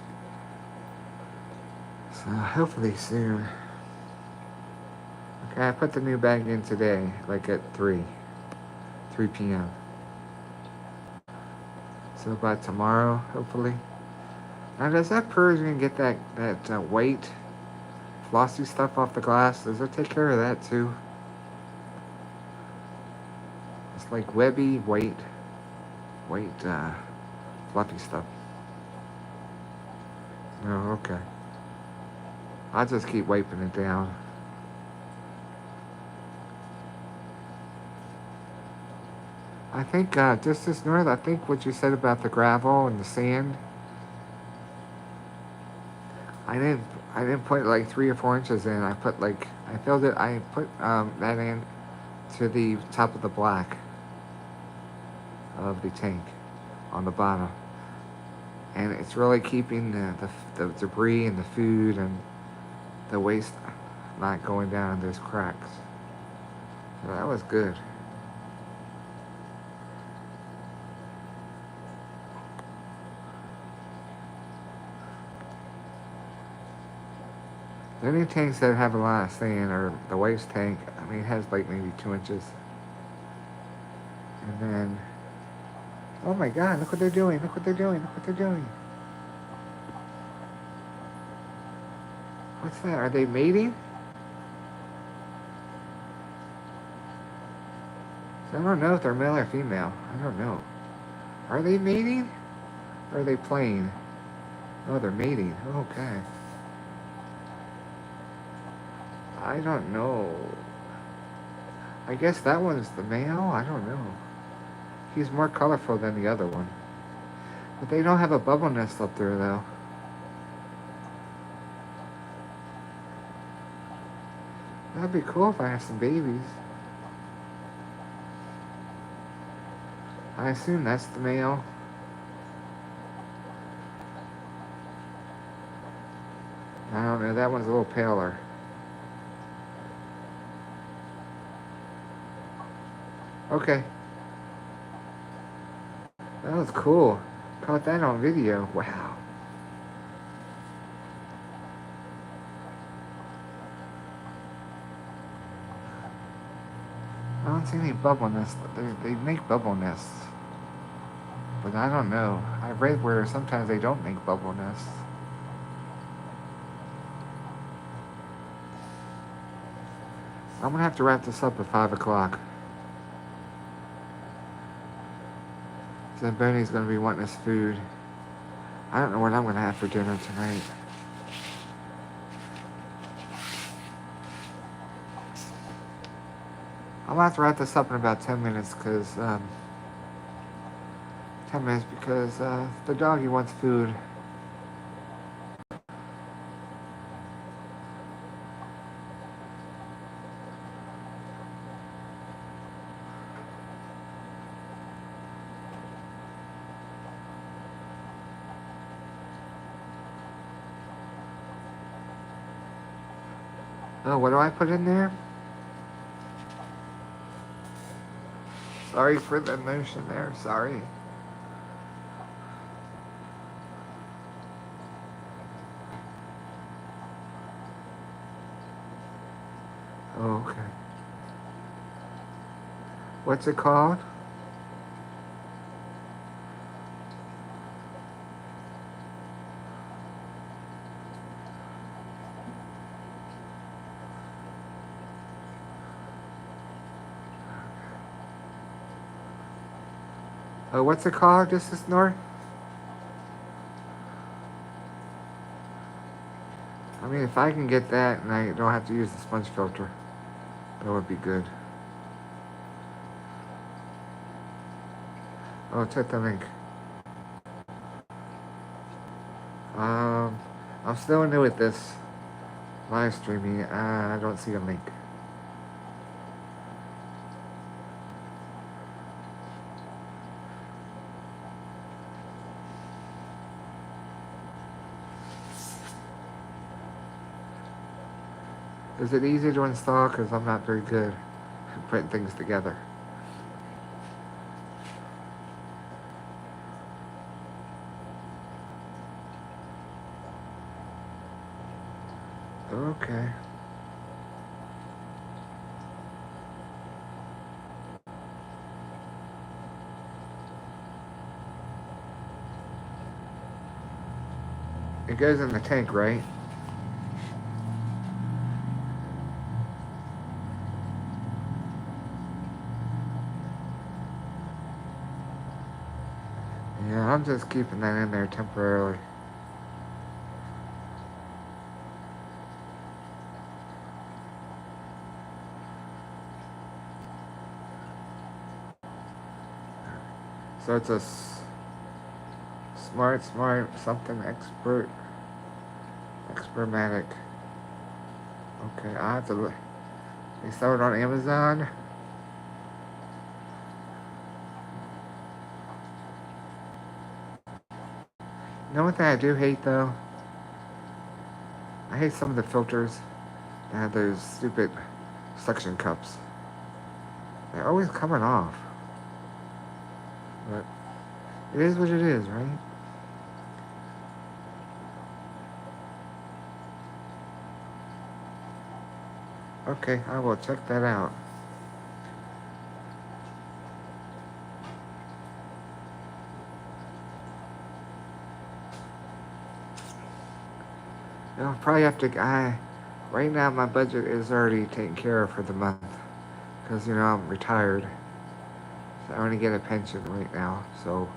So hopefully soon. Okay, I put the new bag in today, like at 3 p.m. So by tomorrow, hopefully. Now, does that purging get that white flossy stuff off the glass? Does it take care of that too? It's like webby, white, fluffy stuff. Oh, okay. I'll just keep wiping it down. I think just this north, I think what you said about the gravel and the sand, I didn't put like 3 or 4 inches in. I put like, I filled it, I put that in to the top of the black of the tank on the bottom. And it's really keeping the debris and the food and the waste not going down in those cracks. So that was good. The new tanks that have a lot of sand, or the waste tank, I mean, it has like maybe 2 inches. And then, oh my God, look what they're doing, look what they're doing, look what they're doing. What's that? Are they mating? So I don't know if they're male or female. I don't know. Are they mating? Or are they playing? Oh, they're mating. Okay. I don't know. I guess that one's the male? I don't know. He's more colorful than the other one. But they don't have a bubble nest up there, though. That'd be cool if I had some babies. I assume that's the male. I don't know, that one's a little paler. Okay. That was cool. Caught that on video. Wow. I don't see any bubble nests. They make bubble nests. But I don't know. I've read where sometimes they don't make bubble nests. I'm gonna have to wrap this up at 5 o'clock. So Boney's gonna be wanting his food. I don't know what I'm gonna have for dinner tonight. I'm gonna have to wrap this up in about 10 minutes because 10 minutes because the doggy wants food. Oh, what do I put in there? Sorry for the emotion there. Sorry. Oh, okay. What's it called? Oh, what's it called? This is North? I mean, if I can get that and I don't have to use the sponge filter, that would be good. Oh, check the link. I'm still new at this live streaming. I don't see a link. Is it easy to install? Because I'm not very good at putting things together. Okay. It goes in the tank, right? Yeah, I'm just keeping that in there temporarily. So it's a smart something expermatic. Okay, I have to look. They sell it on Amazon. You know what thing I do hate though? I hate some of the filters that have those stupid suction cups. They're always coming off. But it is what it is, right? Okay, I will check that out. I'll probably have to. Right now my budget is already taken care of for the month because I'm retired. So I only get a pension right now, so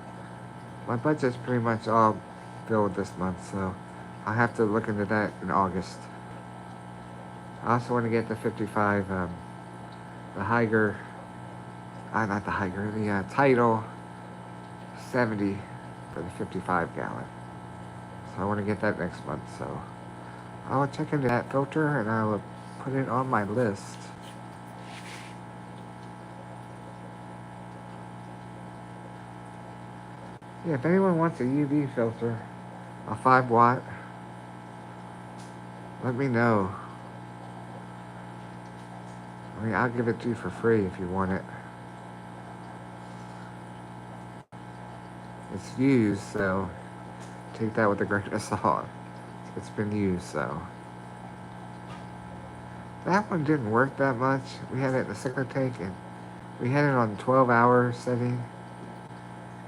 my budget's pretty much all filled this month. So I'll have to look into that in August. I also want to get the 55, the Higer, not the Higer, the Title 70 for the 55 gallon. So I want to get that next month. So I'll check into that filter and I will put it on my list. Yeah, if anyone wants a UV filter, a 5 watt, let me know. I mean, I'll give it to you for free if you want it. It's used, so take that with a grain of salt. It's been used, so. That one didn't work that much. We had it in the cycler tank, and we had it on 12-hour setting.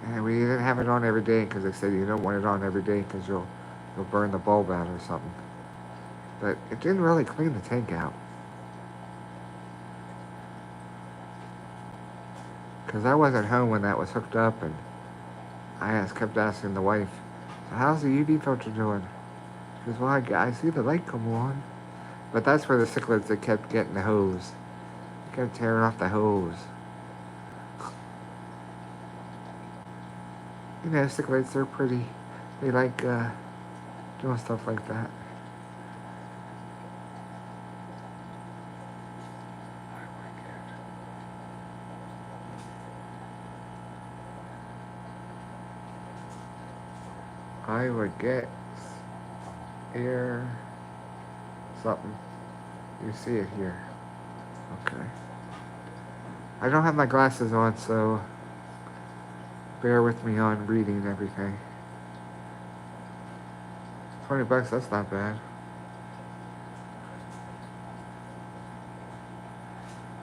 And we didn't have it on every day because they said you don't want it on every day because you'll burn the bulb out or something. But it didn't really clean the tank out. Because I wasn't home when that was hooked up, and kept asking the wife, so how's the UV filter doing? She goes, well, I see the light come on. But that's where the cichlids that kept getting the hose. They kept tearing off the hose. You know, cichlids, they're pretty. They like doing stuff like that. I would get air something. You see it here. Okay. I don't have my glasses on, so bear with me on reading everything. $20, that's not bad.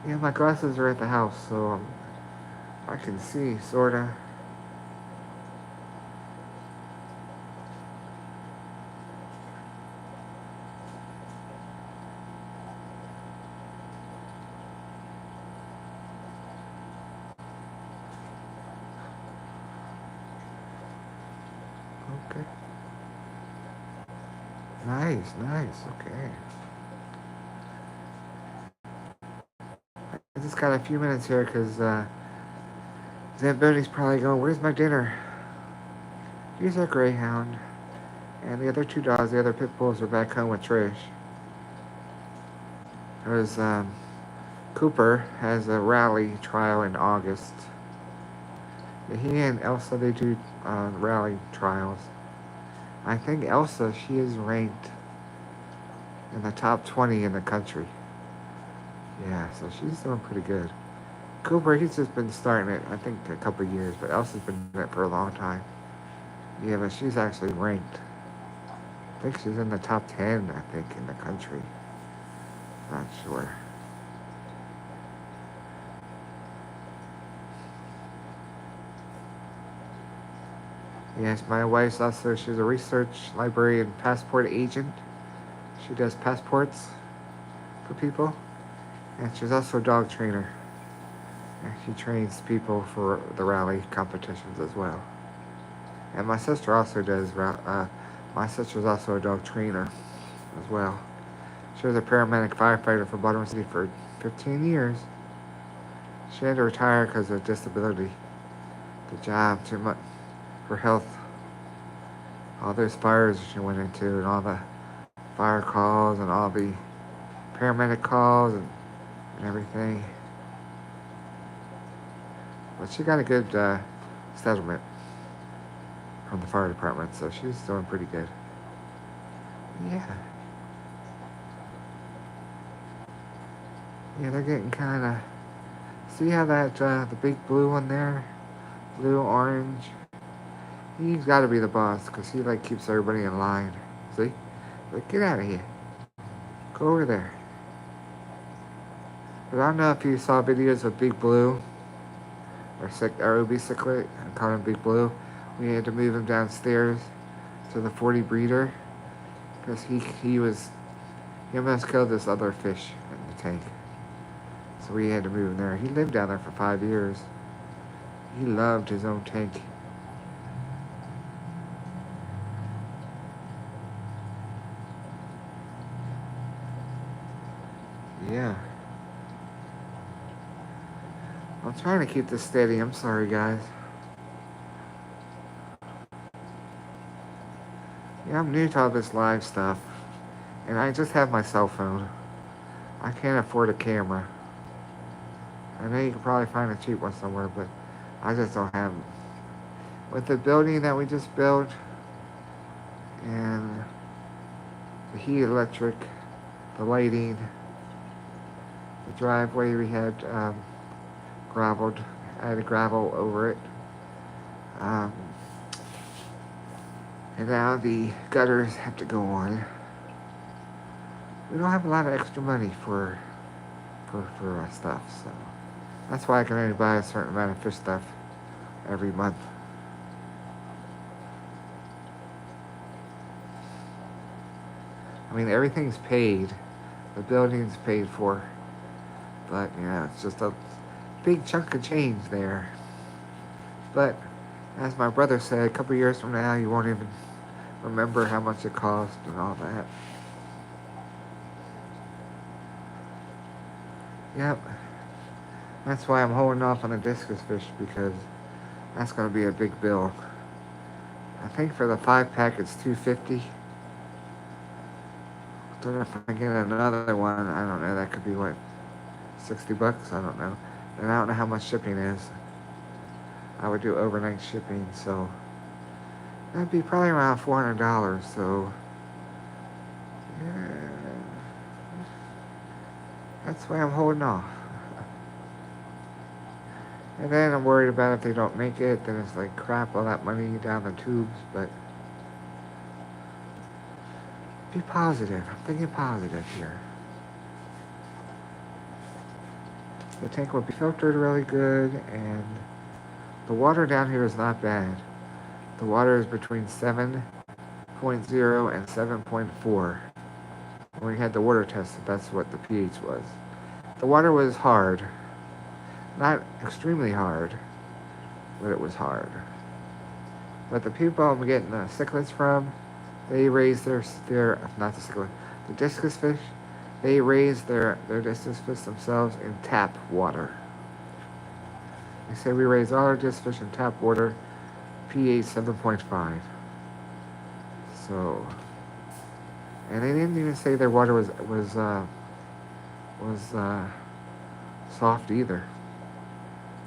Yeah, my glasses are at the house, so I can see, sorta. Okay. Nice, okay. I just got a few minutes here because Zamboni's probably going, where's my dinner? Here's our greyhound. And the other two dogs, the other pit bulls, are back home with Trish. There's Cooper has a rally trial in August. He and Elsa, they do rally trials. I think Elsa, she is ranked in the top 20 in the country. Yeah, so she's doing pretty good. Cooper, he's just been starting it, I think, a couple of years, but Elsa's been doing it for a long time. Yeah, but she's actually ranked. I think she's in the top 10, I think, in the country. Not sure. Yes, my wife's also, she's a research librarian passport agent. She does passports for people. And she's also a dog trainer. And she trains people for the rally competitions as well. And my sister also does, my sister's also a dog trainer as well. She was a paramedic firefighter for Baltimore City for 15 years. She had to retire because of disability. The job, too much, for health. All those fires she went into and all the fire calls and all the paramedic calls and everything. But she got a good settlement from the fire department, so she's doing pretty good. Yeah. Yeah, they're getting kind of... See how that, the big blue one there? Blue, orange. He's got to be the boss, because he, like, keeps everybody in line. See? Like, get out of here. Go over there. But I don't know if you saw videos of Big Blue, or OB Cichlid, and call him Big Blue. We had to move him downstairs to the 40 breeder, because he almost killed this other fish in the tank. So we had to move him there. He lived down there for 5 years. He loved his own tank. Yeah. I'm trying to keep this steady. I'm sorry, guys. Yeah, I'm new to all this live stuff. And I just have my cell phone. I can't afford a camera. I know you can probably find a cheap one somewhere, but I just don't have them. With the building that we just built, and the heat electric, the lighting, the driveway we had graveled. I had to gravel over it. And now the gutters have to go on. We don't have a lot of extra money for stuff, so that's why I can only buy a certain amount of fish stuff every month. I mean, everything's paid. The building's paid for. But, you know, it's just a big chunk of change there. But As my brother said, a couple years from now, you won't even remember how much it cost and all that. Yep. That's why I'm holding off on the discus fish, because that's going to be a big bill. I think for the 5-pack it's $250. Then if I get another one, I don't know, that could be what, $60? I don't know. And I don't know how much shipping is. I would do overnight shipping, so that'd be probably around $400. So yeah, that's why I'm holding off. And then I'm worried about if they don't make it, then it's like crap, all that money down the tubes. But be positive. I'm thinking positive here. The tank will be filtered really good, and the water down here is not bad. The water is between 7.0 and 7.4. When we had the water tested, that's what the pH was. The water was hard. Not extremely hard, but it was hard. But the people I'm getting the cichlids from, they raise their not the cichlid, the discus fish, they raise their discus fish themselves in tap water. They say we raise all our discus fish in tap water, pH 7.5. So, and they didn't even say their water was soft either.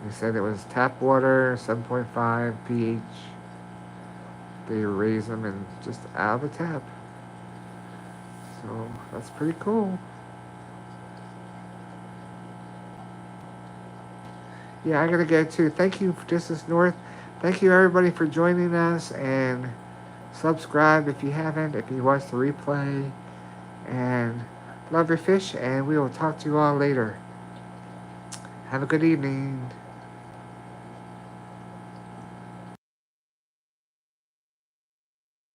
They said it was tap water, 7.5 pH. They raise them and just out of the tap. So that's pretty cool. Yeah, I gotta get to. Thank you, Discus North. Thank you everybody for joining us, and subscribe if you haven't, if you watch the replay. And love your fish, and we will talk to you all later. Have a good evening.